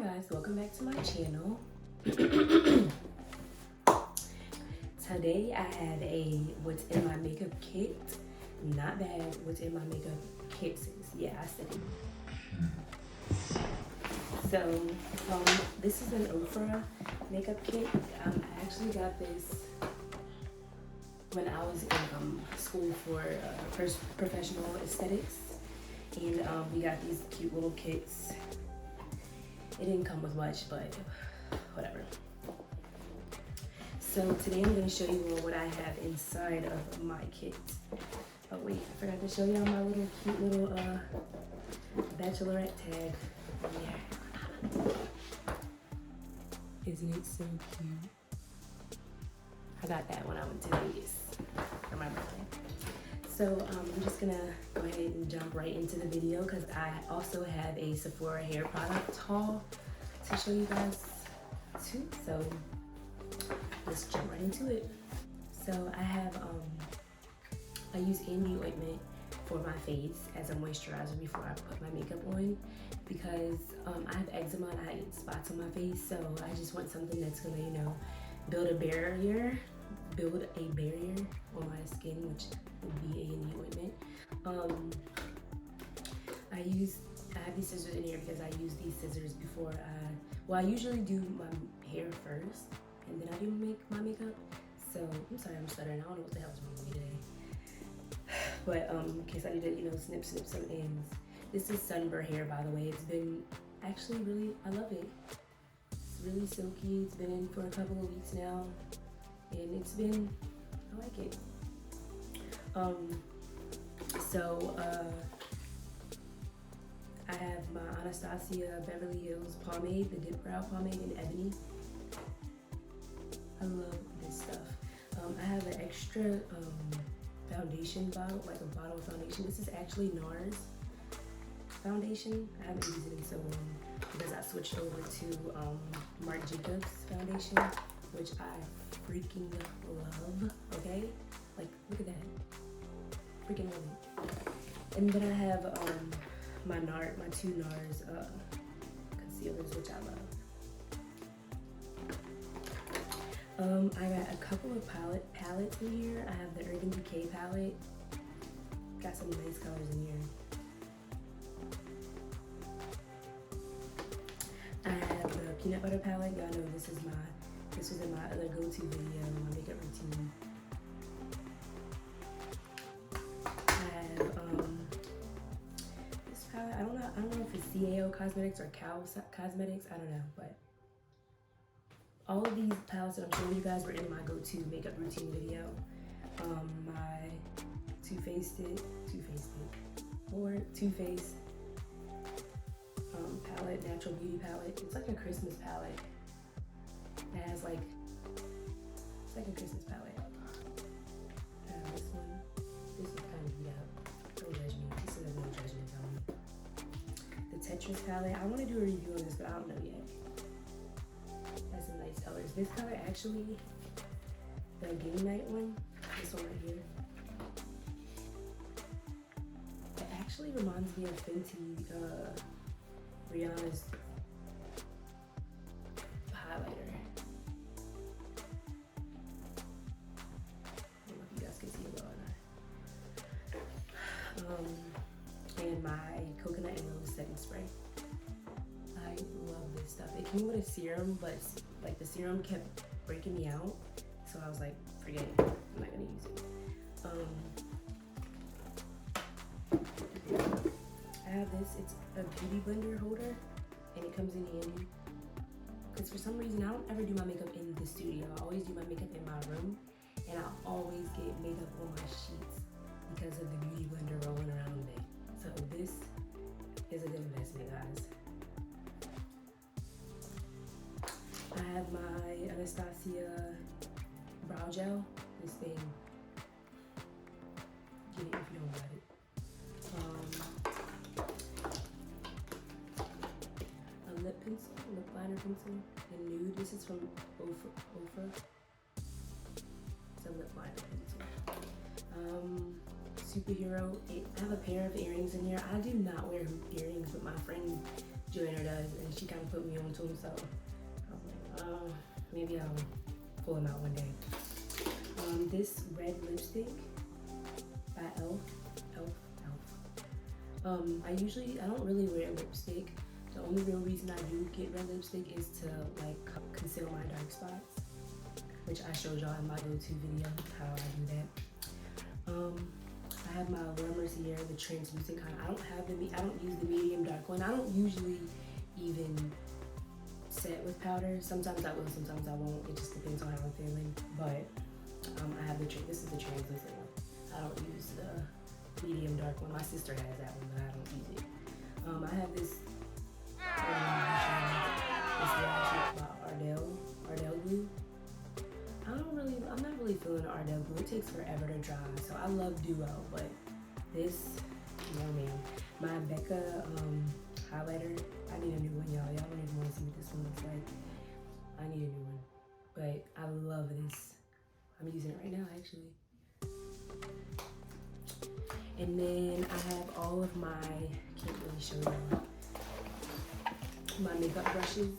guys, welcome back to my channel. Today I have a what's in my makeup kit. Not bad, what's in my makeup kit sis. Yeah, I said it. So this is an Sephora makeup kit. I actually got this when I was in school for professional aesthetics, and we got these cute little kits. It didn't come with much, but whatever. So today I'm going to show you what I have inside of my kit. Oh wait, I forgot to show y'all my little cute little bachelorette tag. Yeah. Isn't it so cute? I got that when I went to Vegas for my birthday. So I'm just gonna go ahead and jump right into the video because I also have a Sephora hair product haul to show you guys too. So let's jump right into it. So I have I use Andy ointment for my face as a moisturizer before I put my makeup on because I have eczema and I get spots on my face. So I just want something that's gonna, you know, build a barrier on my skin, which would be Andy ointment. I have these scissors in here because I use these scissors before I usually do my hair first and then I do my makeup. So I'm sorry I'm stuttering. I don't know what the hell's wrong with me today. But in case I need to, you know, snip some ends. This is Sunburn hair, by the way. It's been actually I love it. It's really silky. It's been in for a couple of weeks now. And I like it. I have my Anastasia Beverly Hills pomade, the Dip Brow pomade in Ebony. I love this stuff. I have an extra foundation bottle, like a bottle of foundation. This is actually NARS foundation. I haven't used it in so long because I switched over to Marc Jacobs foundation, which I freaking love, okay? Like, look at that. Freaking love it. And then I have my two NARS concealers, which I love. I got a couple of palettes in here. I have the Urban Decay palette. Got some nice colors in here. I have the peanut butter palette. Y'all know this was in my other go-to video, my makeup routine. I have this palette. I don't know if it's CAO Cosmetics or Cow Cosmetics. I don't know, but all of these palettes that I'm showing you guys were in my go-to makeup routine video. My Too Faced palette, Natural Beauty palette. It's like a Christmas palette. It has it's like a Christmas palette. This one, this is kind of beat up. Don't judge me. This is no judgment on me. The Tetris palette. I want to do a review on this, but I don't know yet. Has some nice colors. This color actually, the Game Night one, this one right here. It actually reminds me of Fenty, Rihanna's highlighter. I don't know if you guys can see it well or not. And my Coconut and Rose setting spray. I love this stuff. It came with a serum, but like the serum kept breaking me out. So I was like, forget it. I'm not gonna use it. I have this, it's a beauty blender holder and it comes in handy. Because for some reason, I don't ever do my makeup in the studio. I always do my makeup in my room. And I always get makeup on my sheets because of the beauty blender rolling around me. So this is a good investment, guys. I have my Anastasia brow gel. This thing, get it if you don't got it. A lip liner pencil in nude. This is from Ofa. It's a lip liner pencil. Superhero. I have a pair of earrings in here. I do not wear earrings, but my friend Joanna does, and she kind of put me on to him, so I was like, maybe I'll pull him out one day. This red lipstick by Elf. I don't really wear lipstick. The only real reason I do get red lipstick is to like conceal my dark spots, which I showed y'all in my go-to video how I do that. I have my Warmers here, the translucent kind. I don't use the medium dark one. I don't usually even set with powder. Sometimes I will, sometimes I won't. It just depends on how I'm feeling. But I have this is the translucent one. I don't use the medium dark one. My sister has that one, but I don't use it. I have this Ardell glue. I'm not really feeling the Ardell glue. It takes forever to dry, so I love Duo, but this, no man. My Becca highlighter, I need a new one, y'all. Y'all don't even want to see what this one looks like. I need a new one, but I love this. I'm using it right now, actually. And then I have all of my, can't really show y'all, my makeup brushes.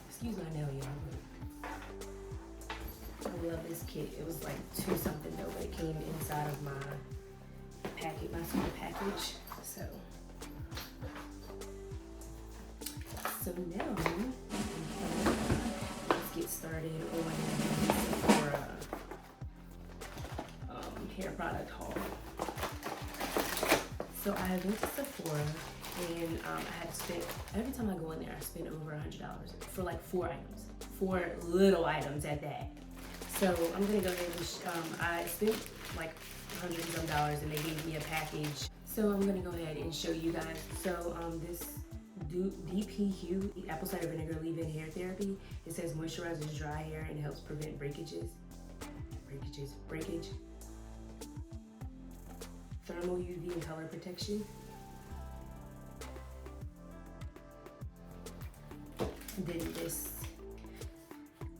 Excuse my nail, y'all. I love this kit. It was like $2 something though, but it came inside of my packet, my small package. So now, let's get started on the Sephora hair product haul. So I went to Sephora and I had to spend, every time I go in there, I spend over $100 for like 4 items, 4 little items at that. So I'm gonna go ahead and, I spent like $100 and some and they gave me a package. So I'm gonna go ahead and show you guys. So this DPQ, apple cider vinegar leave-in hair therapy. It says moisturizes dry hair and helps prevent breakage. Thermal UV and color protection. Then this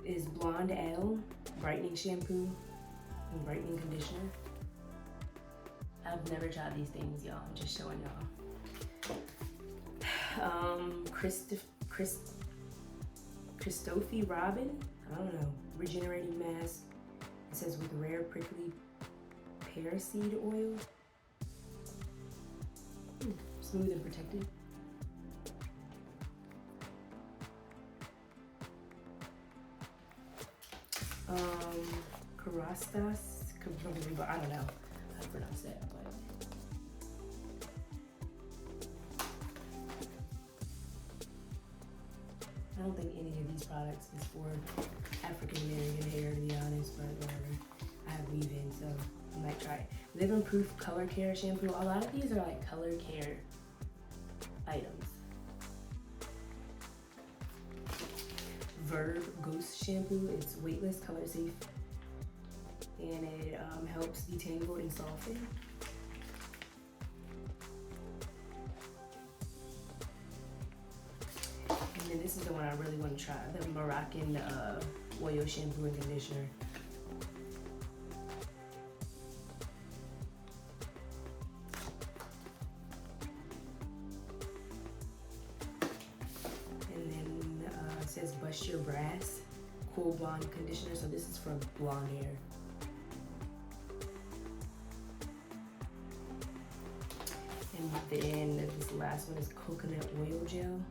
is Blonde Ale brightening shampoo and brightening conditioner. I've never tried these things, y'all. I'm just showing y'all. Christophe Robin, I don't know, regenerating mask. It says with rare prickly pear seed oil. Smooth and protected. Karastas, I don't know how to pronounce that, but I don't think any of these products is for African American hair, to be honest, but whatever. I have leave-in, so I might try it. Live and Proof Color Care Shampoo. A lot of these are like color care items. Verb Ghost Shampoo. It's weightless, color safe, and it helps detangle and soften. And then this is the one I really want to try, the Moroccan oil shampoo and conditioner. And then it says Bust Your Brass Cool Blonde Conditioner. So this is for blonde hair. And then this last one is Coconut Oil Gel.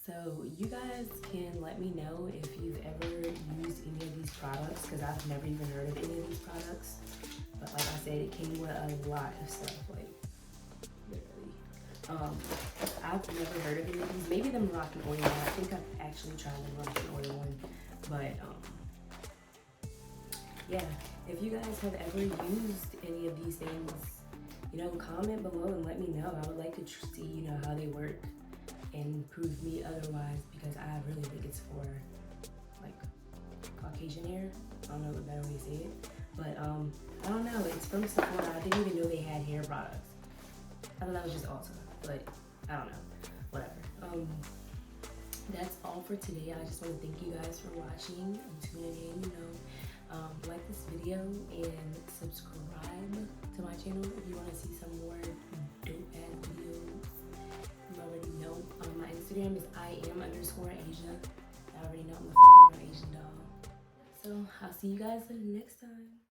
So you guys can let me know if you've ever used any of these products, because I've never even heard of any of these products. But like I said, it came with a lot of stuff, like literally. I've never heard of any of these. Maybe the Moroccan oil one. I think I've actually tried the Moroccan oil one, but yeah. If you guys have ever used any of these things, you know, comment below and let me know. I would like to see, you know, how they work and prove me otherwise, because I really think it's for like Caucasian hair. I don't know the better way to say it, but I don't know. It's from Sephora. I didn't even know they had hair products. I thought that was just awesome, but I don't know. Whatever. that's all for today. I just want to thank you guys for watching and tuning in. Like this video and subscribe to my channel if you want to see some more dope ass videos. You already know. My Instagram is IAM_Asia. I already know I'm a freaking Asian doll. So I'll see you guys next time.